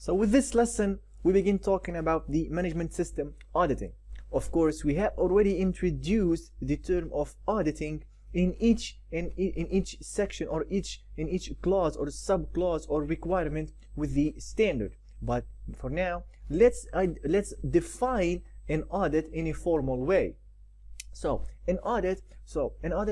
So with this lesson, we begin talking about the management system auditing. Of course, we have already introduced the term of auditing in each section or in each clause or subclause or requirement with the standard. But for now, let's define an audit in a formal way. So an audit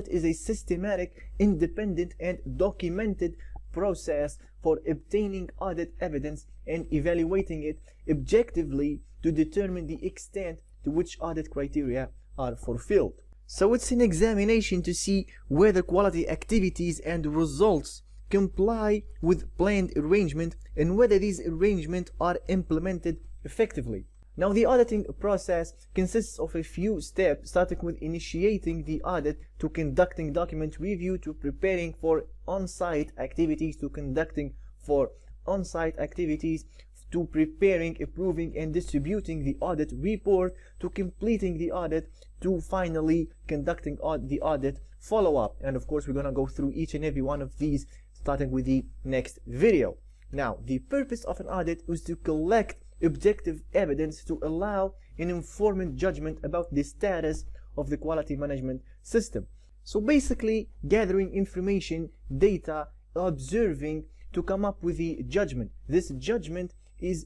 is a systematic, independent, and documented process for obtaining audit evidence and evaluating it objectively to determine the extent to which audit criteria are fulfilled. So it's an examination to see whether quality activities and results comply with planned arrangement and whether these arrangements are implemented effectively. Now, the auditing process consists of a few steps, starting with initiating the audit, to conducting document review, to preparing for on-site activities, to conducting for on-site activities, to preparing, approving, and distributing the audit report, to completing the audit, to finally conducting the audit follow-up. And of course, we're going to go through each and every one of these, starting with the next video. Now, the purpose of an audit is to collect objective evidence to allow an informed judgment about the status of the quality management system. So basically, gathering information, data, observing to come up with the judgment. This judgment is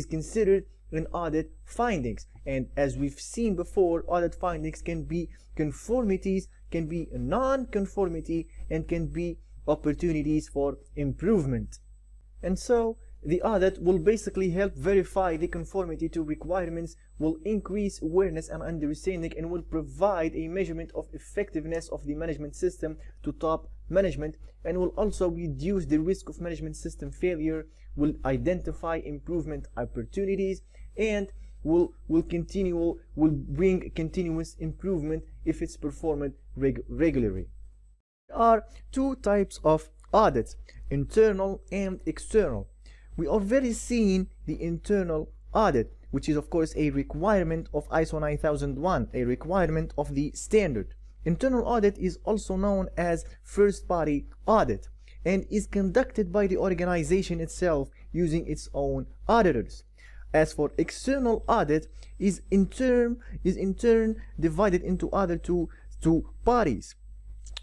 considered an audit findings. And as we've seen before, audit findings can be conformities, can be non-conformity, and can be opportunities for improvement. And so the audit will basically help verify the conformity to requirements, will increase awareness and understanding, and will provide a measurement of effectiveness of the management system to top management, and will also reduce the risk of management system failure, will identify improvement opportunities, and will bring continuous improvement if it's performed regularly. There are two types of audits, internal and external. We already seen the internal audit, which is of course a requirement of ISO 9001, a requirement of the standard. Internal audit is also known as first-party audit and is conducted by the organization itself using its own auditors. As for external audit, is in turn divided into other two parties.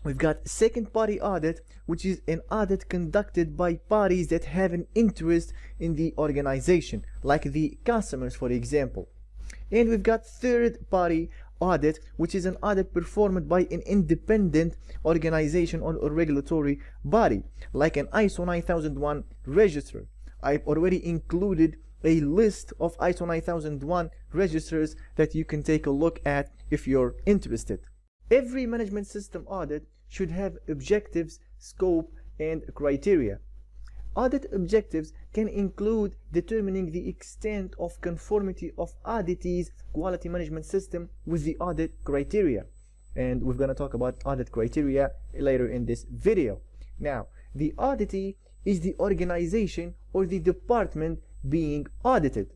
We've got second-party audit, which is an audit conducted by parties that have an interest in the organization, like the customers, for example. And we've got third-party audit, which is an audit performed by an independent organization or regulatory body, like an ISO 9001 registrar. I've already included a list of ISO 9001 registers that you can take a look at if you're interested. Every management system audit should have objectives, scope, and criteria. Audit objectives can include determining the extent of conformity of auditee's quality management system with the audit criteria. And we're going to talk about audit criteria later in this video. Now, the auditee is the organization or the department being audited.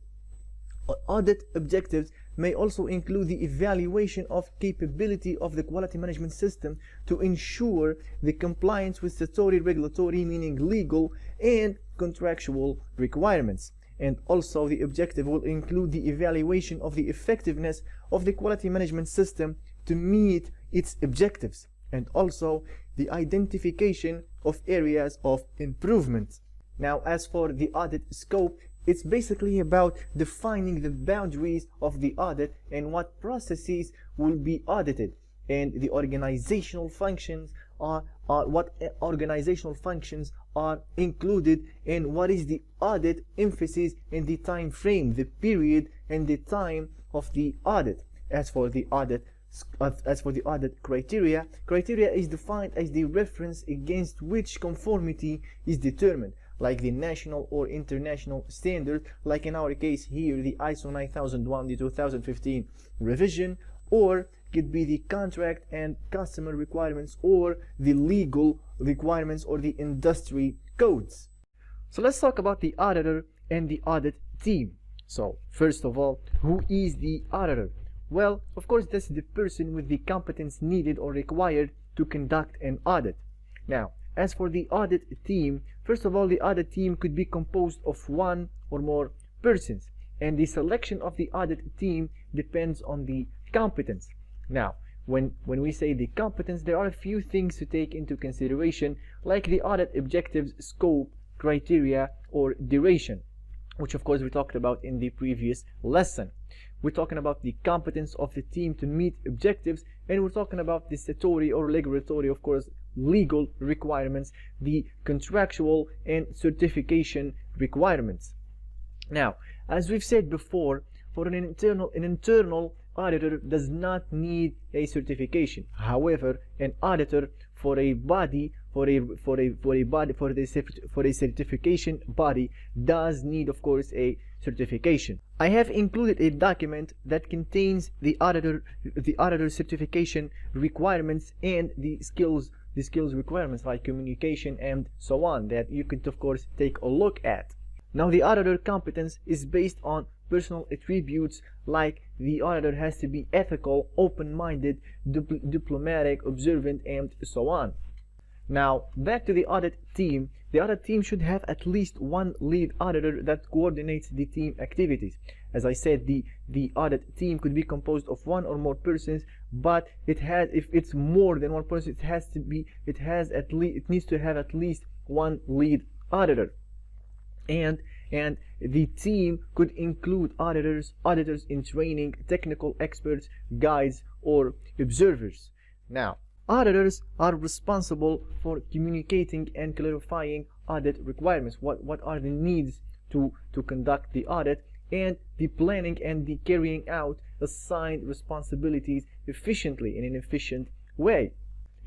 Audit objectives may also include the evaluation of capability of the quality management system to ensure the compliance with statutory, regulatory, meaning legal, and contractual requirements. And also the objective will include the evaluation of the effectiveness of the quality management system to meet its objectives, and also the identification of areas of improvement. Now, as for the audit scope, it's basically about defining the boundaries of the audit and what processes will be audited, and the organizational functions are included, and what is the audit emphasis in the time frame, the period, and the time of the audit. As for the audit criteria is defined as the reference against which conformity is determined, like the national or international standard, like in our case here the ISO 9001, the 2015 revision, or could be the contract and customer requirements, or the legal requirements, or the industry codes. So let's talk about the auditor and the audit team. So first of all, who is the auditor? Well, of course, that's the person with the competence needed or required to conduct an audit. Now, as for the audit team, First of all, the audit team could be composed of one or more persons, and the selection of the audit team depends on the competence. Now, when we say the competence, there are a few things to take into consideration, like the audit objectives, scope, criteria, or duration, which of course we talked about in the previous lesson. We're talking about the competence of the team to meet objectives, and we're talking about the statutory or regulatory, of course, legal requirements, the contractual and certification requirements. Now, as we've said before, for an internal auditor does not need a certification. However, an auditor for a body, for a certification body does need, of course, a certification. I have included a document that contains the auditor certification requirements and the skills requirements, like communication and so on, that you could of course take a look at. Now, the auditor competence is based on personal attributes, like the auditor has to be ethical, open-minded, diplomatic, observant, and so on. Now, back to the audit team. The audit team should have at least one lead auditor that coordinates the team activities. As I said, the audit team could be composed of one or more persons, but if it's more than one person, it needs to have at least one lead auditor. And the team could include auditors in training, technical experts, guides, or observers. Now, auditors are responsible for communicating and clarifying audit requirements. What are the needs to conduct the audit, and the planning and the carrying out assigned responsibilities efficiently in an efficient way.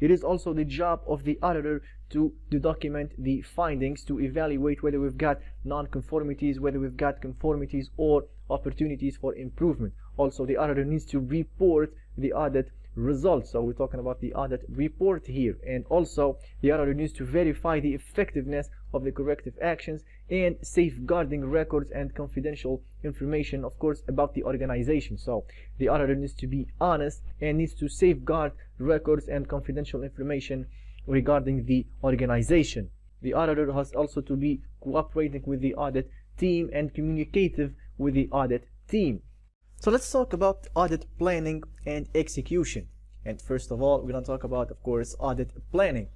It is also the job of the auditor to document the findings, to evaluate whether we've got non-conformities, whether we've got conformities, or opportunities for improvement. Also, the auditor needs to report the audit results. So we're talking about the audit report here. And also, the auditor needs to verify the effectiveness of the corrective actions and safeguarding records and confidential information, of course, about the organization. So the auditor needs to be honest and needs to safeguard records and confidential information regarding the organization. The auditor has also to be cooperating with the audit team and communicative with the audit team. So let's talk about audit planning and execution. And first of all, we're going to talk about, of course, audit planning.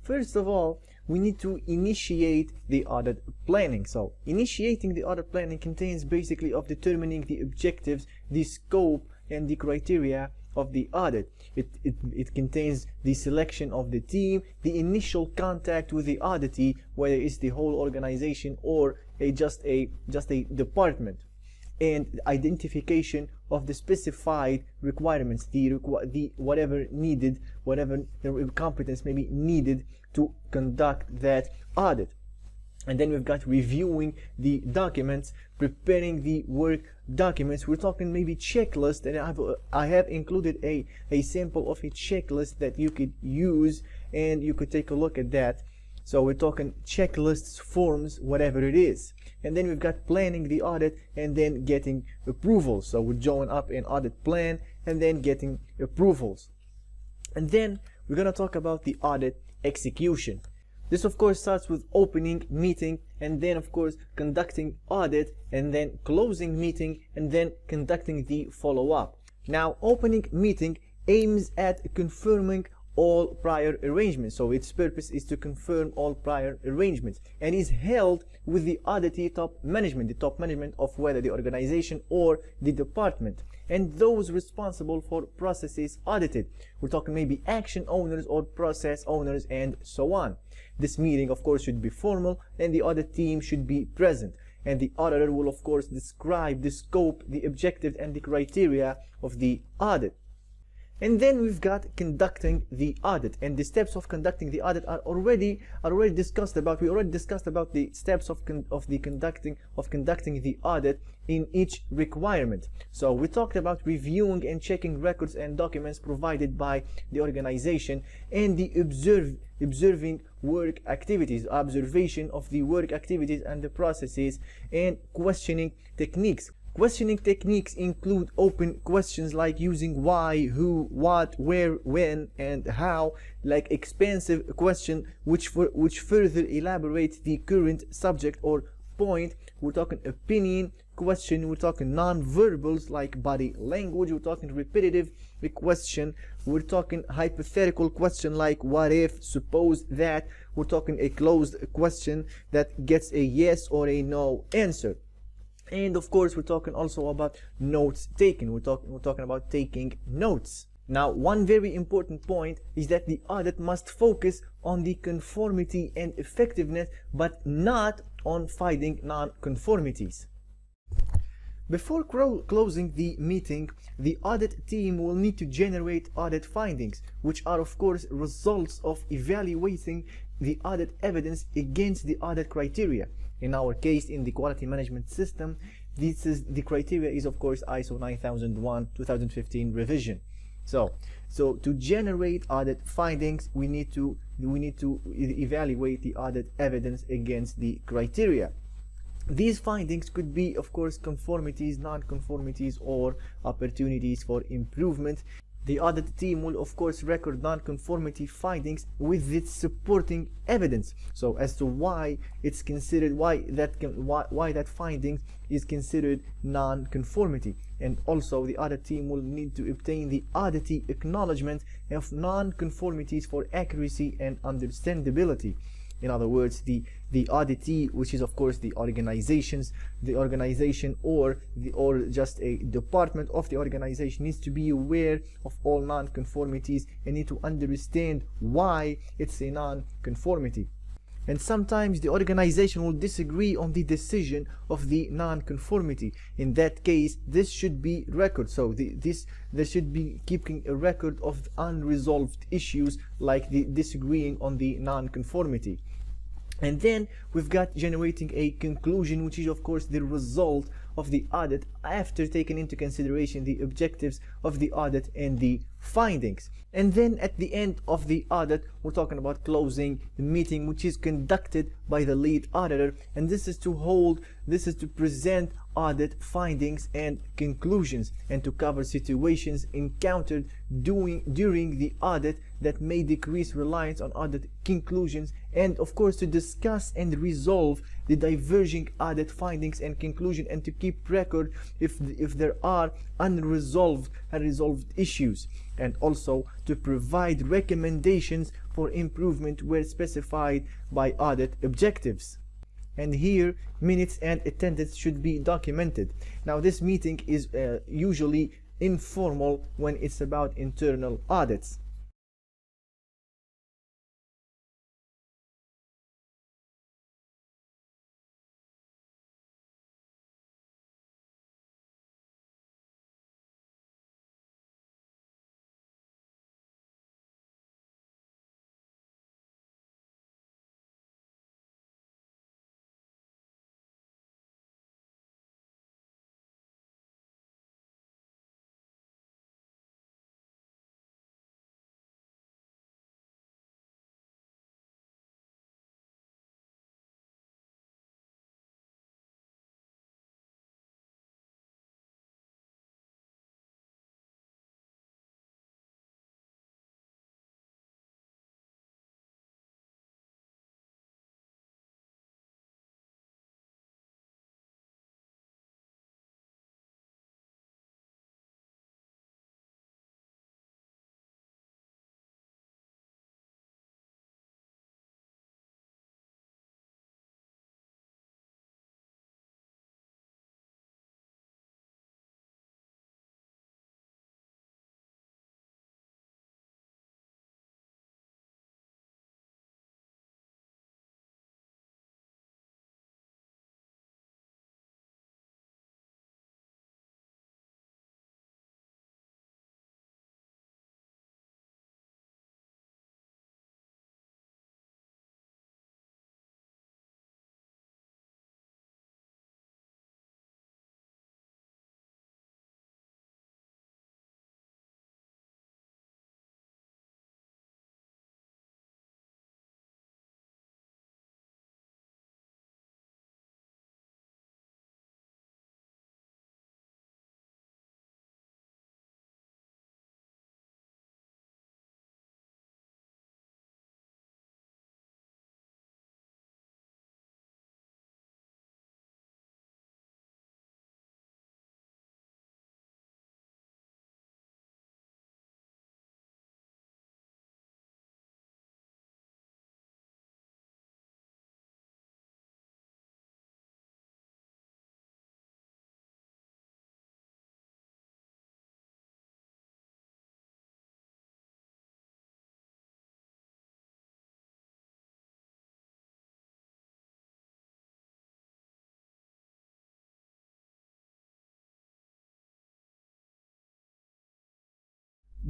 First of all, we need to initiate the audit planning. So initiating the audit planning contains basically of determining the objectives, the scope, and the criteria of the audit. It contains the selection of the team, the initial contact with the auditee, whether it's the whole organization or just a department, and identification of the specified requirements, the whatever needed, whatever the competence may be needed to conduct that audit. And then we've got reviewing the documents, preparing the work documents. We're talking maybe checklist, and I have included a sample of a checklist that you could use, and you could take a look at that. So we're talking checklists, forms, whatever it is. And then we've got planning the audit and then getting approvals. So we're drawing up an audit plan and then getting approvals. And then we're going to talk about the audit execution. This of course starts with opening meeting, and then of course conducting audit, and then closing meeting, and then conducting the follow-up. Now, opening meeting aims at confirming all prior arrangements. So its purpose is to confirm all prior arrangements, and is held with the auditee top management, the top management of whether the organization or the department, and those responsible for processes audited. We're talking maybe action owners or process owners and so on. This meeting of course should be formal, and the audit team should be present, and the auditor will of course describe the scope, the objectives, and the criteria of the audit. And then we've got conducting the audit, and the steps of conducting the audit are already discussed about. We already discussed about the steps of conducting the audit in each requirement. So we talked about reviewing and checking records and documents provided by the organization, and the observing work activities, observation of the work activities and the processes, and questioning techniques. Questioning techniques include open questions like using why, who, what, where, when, and how, like expansive question which further elaborate the current subject or point. We're talking opinion question, we're talking non-verbals like body language, we're talking repetitive question, we're talking hypothetical question like what if, suppose that, we're talking a closed question that gets a yes or a no answer. And of course we're talking also about notes taken. We're talking about taking notes. Now, one very important point is that the audit must focus on the conformity and effectiveness, but not on finding non-conformities. Before closing the meeting, the audit team will need to generate audit findings, which are of course results of evaluating the audit evidence against the audit criteria. In our case, in the quality management system, the criteria is of course ISO 9001 2015 revision. So to generate audit findings, we need to evaluate the audit evidence against the criteria. These findings could be, of course, conformities, non-conformities, or opportunities for improvement. The audit team will, of course, record non-conformity findings with its supporting evidence. So, as to why it's considered, why that finding is considered non-conformity, and also the audit team will need to obtain the auditee acknowledgement of non-conformities for accuracy and understandability. In other words, the auditee, which is of course the organization or just a department of the organization, needs to be aware of all non-conformities and need to understand why it's a non-conformity. And sometimes the organization will disagree on the decision of the non-conformity. In that case, this should be recorded. So there should be keeping a record of unresolved issues like the disagreeing on the non-conformity. And then we've got generating a conclusion, which is of course the result of the audit after taking into consideration the objectives of the audit and the findings. And then at the end of the audit, we're talking about closing the meeting, which is conducted by the lead auditor, and this is to present audit findings and conclusions, and to cover situations encountered during the audit that may decrease reliance on audit conclusions, and of course to discuss and resolve the diverging audit findings and conclusion, and to keep record if there are unresolved issues, and also to provide recommendations for improvement where specified by audit objectives. And here minutes and attendance should be documented. Now this meeting is usually informal when it's about internal audits.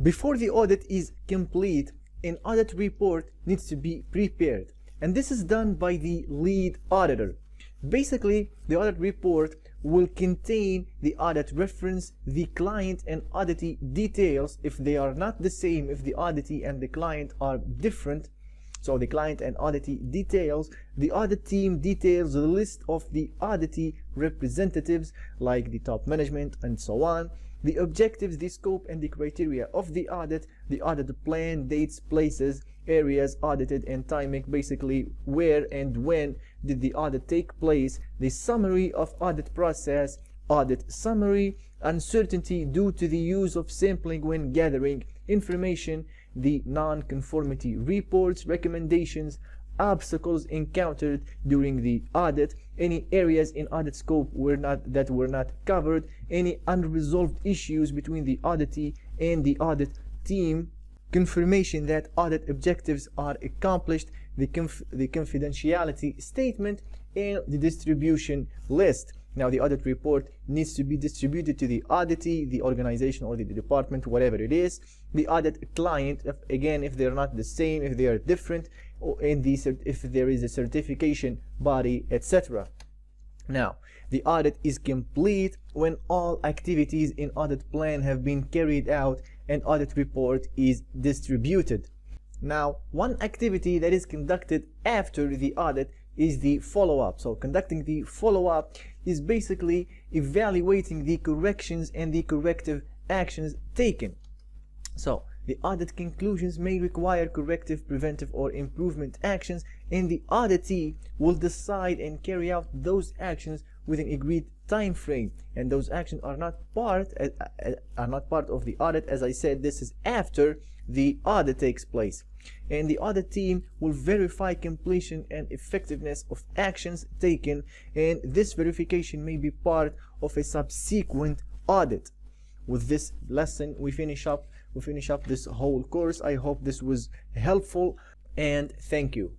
Before the audit is complete, an audit report needs to be prepared, and this is done by the lead auditor. Basically, the audit report will contain the audit reference, the client and auditee details if they are not the same, if the auditee and the client are different. So the client and auditee details, the audit team details, the list of the auditee representatives like the top management and so on, the objectives, the scope and the criteria of the audit plan, dates, places, areas audited and timing, basically where and when did the audit take place, the summary of audit process, audit summary, uncertainty due to the use of sampling when gathering information, the non-conformity reports, recommendations, obstacles encountered during the audit, any areas in audit scope that were not covered, any unresolved issues between the auditee and the audit team, confirmation that audit objectives are accomplished, the confidentiality statement, and the distribution list. Now the audit report needs to be distributed to the auditee, the organization or the department, whatever it is, the audit client, if they're not the same, if they are different, or if there is a certification body, etc. Now, the audit is complete when all activities in audit plan have been carried out and audit report is distributed. Now, one activity that is conducted after the audit is the follow-up. So conducting the follow-up is basically evaluating the corrections and the corrective actions taken. So the audit conclusions may require corrective, preventive or improvement actions, and the auditee will decide and carry out those actions within agreed time frame, and those actions are not part of the audit. As I said, this is after the audit takes place, and the audit team will verify completion and effectiveness of actions taken, and this verification may be part of a subsequent audit. With this lesson, we finish up this whole course. I hope this was helpful, and thank you.